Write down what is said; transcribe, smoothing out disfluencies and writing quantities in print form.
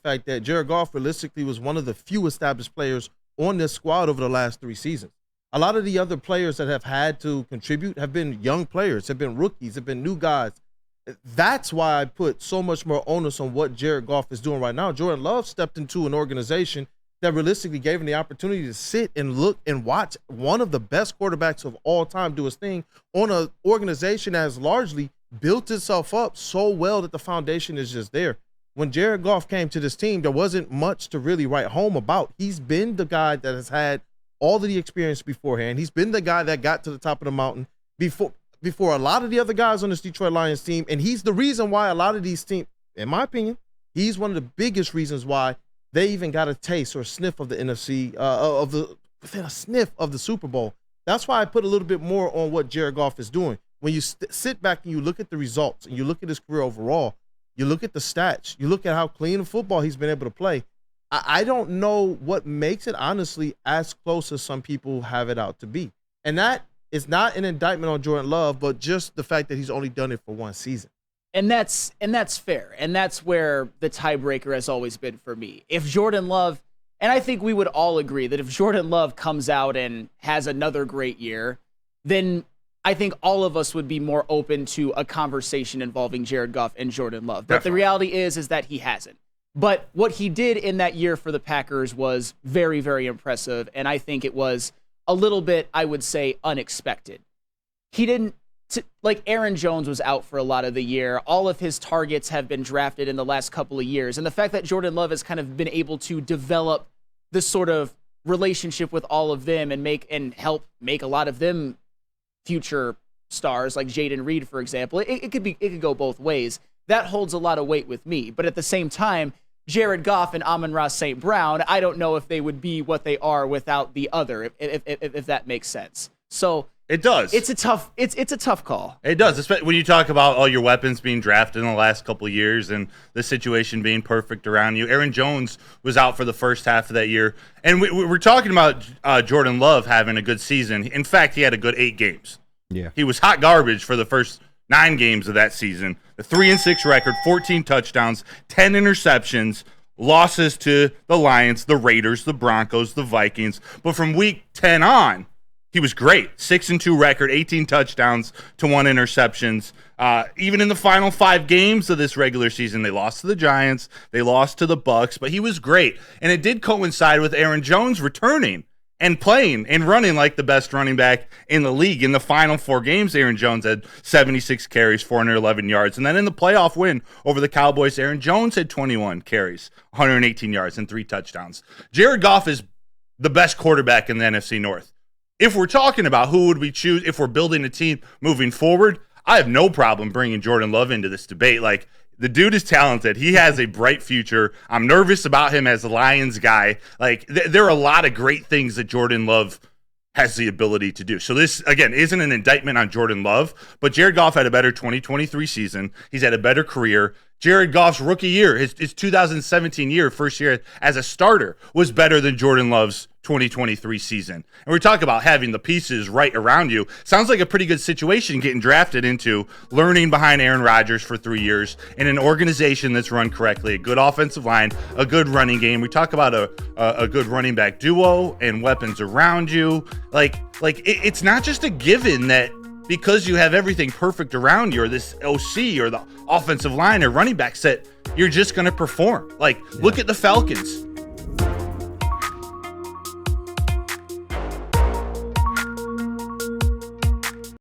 fact that Jared Goff realistically was one of the few established players on this squad over the last 3 seasons. A lot of the other players that have had to contribute have been young players, have been rookies, have been new guys. That's why I put so much more onus on what Jared Goff is doing right now. Jordan Love stepped into an organization that realistically gave him the opportunity to sit and look and watch one of the best quarterbacks of all time do his thing on an organization that has largely built itself up so well that the foundation is just there. When Jared Goff came to this team, there wasn't much to really write home about. He's been the guy that has had all of the experience beforehand. He's been the guy that got to the top of the mountain before a lot of the other guys on this Detroit Lions team. And he's the reason why a lot of these teams, in my opinion, he's one of the biggest reasons why they even got a taste or a sniff of the NFC, a sniff of the Super Bowl. That's why I put a little bit more on what Jared Goff is doing. When you sit back and you look at the results and you look at his career overall, you look at the stats, you look at how clean of football he's been able to play. I don't know what makes it, honestly, as close as some people have it out to be. And that is not an indictment on Jordan Love, but just the fact that he's only done it for 1 season. And that's fair. And that's where the tiebreaker has always been for me. If Jordan Love, and I think we would all agree that if Jordan Love comes out and has another great year, then I think all of us would be more open to a conversation involving Jared Goff and Jordan Love. But the reality is that he hasn't. But what he did in that year for the Packers was very, very impressive. And I think it was a little bit, I would say, unexpected. He didn't, like Aaron Jones was out for a lot of the year. All of his targets have been drafted in the last couple of years. And the fact that Jordan Love has kind of been able to develop this sort of relationship with all of them and help make a lot of them future stars, like Jaden Reed, for example, it could go both ways. That holds a lot of weight with me. But at the same time, Jared Goff and Amon-Ra St. Brown, I don't know if they would be what they are without the other, if that makes sense. So it does. It's a tough call. It does, especially when you talk about all your weapons being drafted in the last couple of years and the situation being perfect around you. Aaron Jones was out for the first half of that year, and we're talking about Jordan Love having a good season. In fact, he had a good 8 games. Yeah, he was hot garbage for the first 9 games of that season. A 3-6 record, 14 touchdowns, 10 interceptions, losses to the Lions, the Raiders, the Broncos, the Vikings. But from week 10 on, he was great. 6-2 record, 18 touchdowns to 1 interceptions. Even in the final 5 games of this regular season, they lost to the Giants, they lost to the Bucks, but he was great. And it did coincide with Aaron Jones returning and playing and running like the best running back in the league. In the final 4 games, Aaron Jones had 76 carries, 411 yards. And then in the playoff win over the Cowboys, Aaron Jones had 21 carries, 118 yards, and 3 touchdowns. Jared Goff is the best quarterback in the NFC North. If we're talking about who would we choose if we're building a team moving forward, I have no problem bringing Jordan Love into this debate. Like, the dude is talented. He has a bright future. I'm nervous about him as a Lions guy. Like, there are a lot of great things that Jordan Love has the ability to do. So this, again, isn't an indictment on Jordan Love, but Jared Goff had a better 2023 season. He's had a better career. Jared Goff's rookie year, his 2017 year, first year as a starter, was better than Jordan Love's 2023 season. And we're talking about having the pieces right around you. Sounds like a pretty good situation getting drafted into, learning behind Aaron Rodgers for 3 years in an organization that's run correctly, a good offensive line, a good running game. We talk about a good running back duo and weapons around you. It's not just a given that because you have everything perfect around you, or this OC or the offensive line or running back set, you're just going to perform. Look at the Falcons.